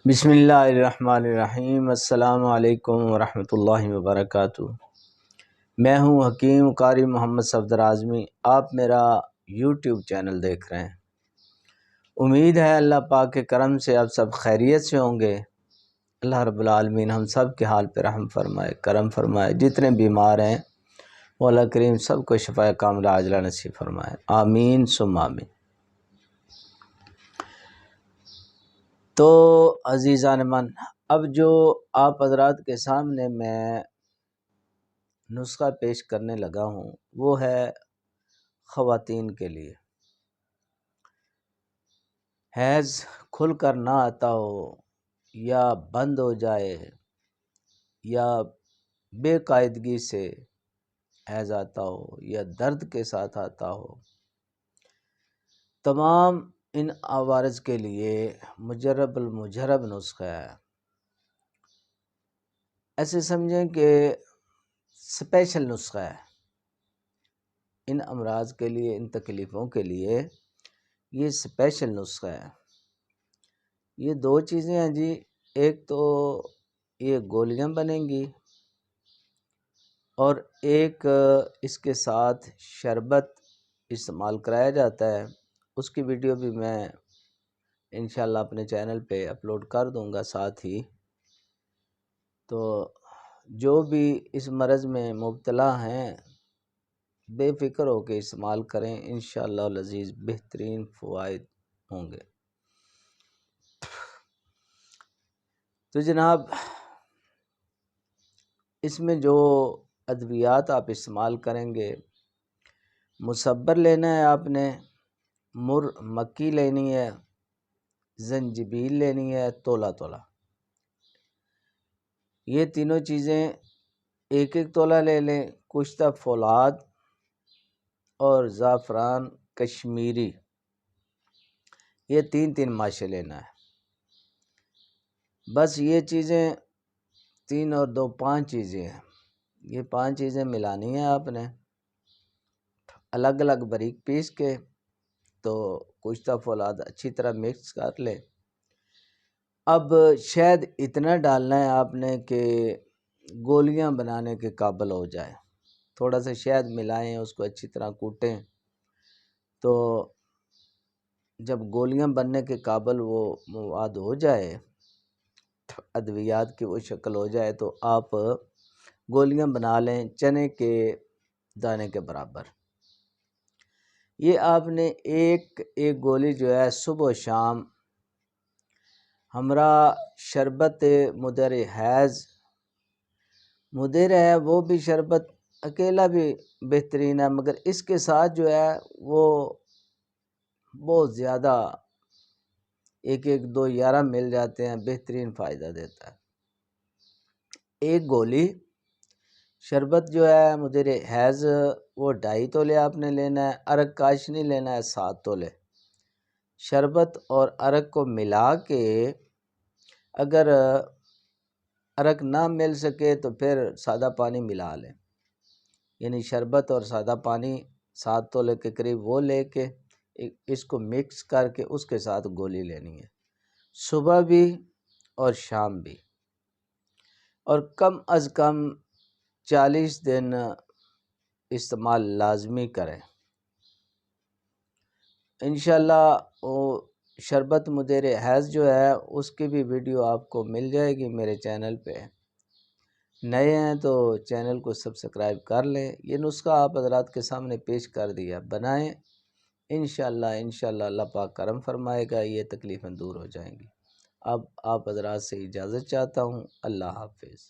بسم اللہ الرحمن الرحیم۔ السلام علیکم ورحمۃ اللہ وبرکاتہ۔ میں ہوں حکیم قاری محمد صفدر اعظمی۔ آپ میرا یوٹیوب چینل دیکھ رہے ہیں۔ امید ہے اللہ پاک کے کرم سے آپ سب خیریت سے ہوں گے۔ اللہ رب العالمین ہم سب کے حال پہ رحم فرمائے، کرم فرمائے۔ جتنے بیمار ہیں وہ اللہ کریم سب کو شفا کاملہ عاجلہ نصیب فرمائے، آمین ثم آمین۔ تو عزیزان من، اب جو آپ حضرات کے سامنے میں نسخہ پیش کرنے لگا ہوں وہ ہے خواتین کے لیے۔ حیض کھل کر نہ آتا ہو یا بند ہو جائے یا بے قاعدگی سے حیض آتا ہو یا درد کے ساتھ آتا ہو، تمام ان عوارض کے لیے مجرب المجرب نسخہ ہے۔ ایسے سمجھیں کہ اسپیشل نسخہ ہے ان امراض کے لیے، ان تکلیفوں کے لیے یہ اسپیشل نسخہ ہے۔ یہ دو چیزیں ہیں جی، ایک تو یہ گولیاں بنیں گی اور ایک اس کے ساتھ شربت استعمال کرایا جاتا ہے، اس کی ویڈیو بھی میں انشاءاللہ اپنے چینل پہ اپلوڈ کر دوں گا ساتھ ہی۔ تو جو بھی اس مرض میں مبتلا ہیں بے فکر ہو کے استعمال کریں، انشاءاللہ العزیز بہترین فوائد ہوں گے۔ تو جناب، اس میں جو ادویات آپ استعمال کریں گے، مصبر لینا ہے آپ نے، مر مکی لینی ہے، زنجبیل لینی ہے تولا تولا۔ یہ تینوں چیزیں ایک ایک تولا لے لیں۔ کشتہ فولاد اور زعفران کشمیری، یہ تین تین ماشے لینا ہے۔ بس یہ چیزیں تین اور دو پانچ چیزیں ہیں، یہ پانچ چیزیں ملانی ہیں آپ نے الگ الگ باریک پیس کے۔ تو کشتہ فولاد اچھی طرح مکس کر لیں۔ اب شہد اتنا ڈالنا ہے آپ نے کہ گولیاں بنانے کے قابل ہو جائے۔ تھوڑا سا شہد ملائیں، اس کو اچھی طرح کوٹیں، تو جب گولیاں بننے کے قابل وہ مواد ہو جائے، ادویات کی وہ شکل ہو جائے، تو آپ گولیاں بنا لیں چنے کے دانے کے برابر۔ یہ آپ نے ایک ایک گولی جو ہے صبح و شام ہمراہ شربت مدر حیض، مدر ہے وہ بھی شربت اکیلا بھی بہترین ہے، مگر اس کے ساتھ جو ہے وہ بہت زیادہ ایک ایک دو 11 مل جاتے ہیں، بہترین فائدہ دیتا ہے۔ ایک گولی شربت جو ہے مدر حیض وہ 2.5 تولے آپ نے لینا ہے، عرق کاشنی لینا ہے 7 تولے۔ شربت اور عرق کو ملا کے، اگر عرق نہ مل سکے تو پھر سادہ پانی ملا لیں، یعنی شربت اور سادہ پانی 7 تولے کے قریب وہ لے کے اس کو مکس کر کے اس کے ساتھ گولی لینی ہے، صبح بھی اور شام بھی، اور کم از کم 40 دن استعمال لازمی کریں۔ انشاءاللہ وہ شربت مدر حیض جو ہے اس کی بھی ویڈیو آپ کو مل جائے گی میرے چینل پہ۔ نئے ہیں تو چینل کو سبسکرائب کر لیں۔ یہ نسخہ آپ حضرات کے سامنے پیش کر دیا، بنائیں انشاءاللہ اللہ پاک کرم فرمائے گا، یہ تکلیفیں دور ہو جائیں گی۔ اب آپ حضرات سے اجازت چاہتا ہوں، اللہ حافظ۔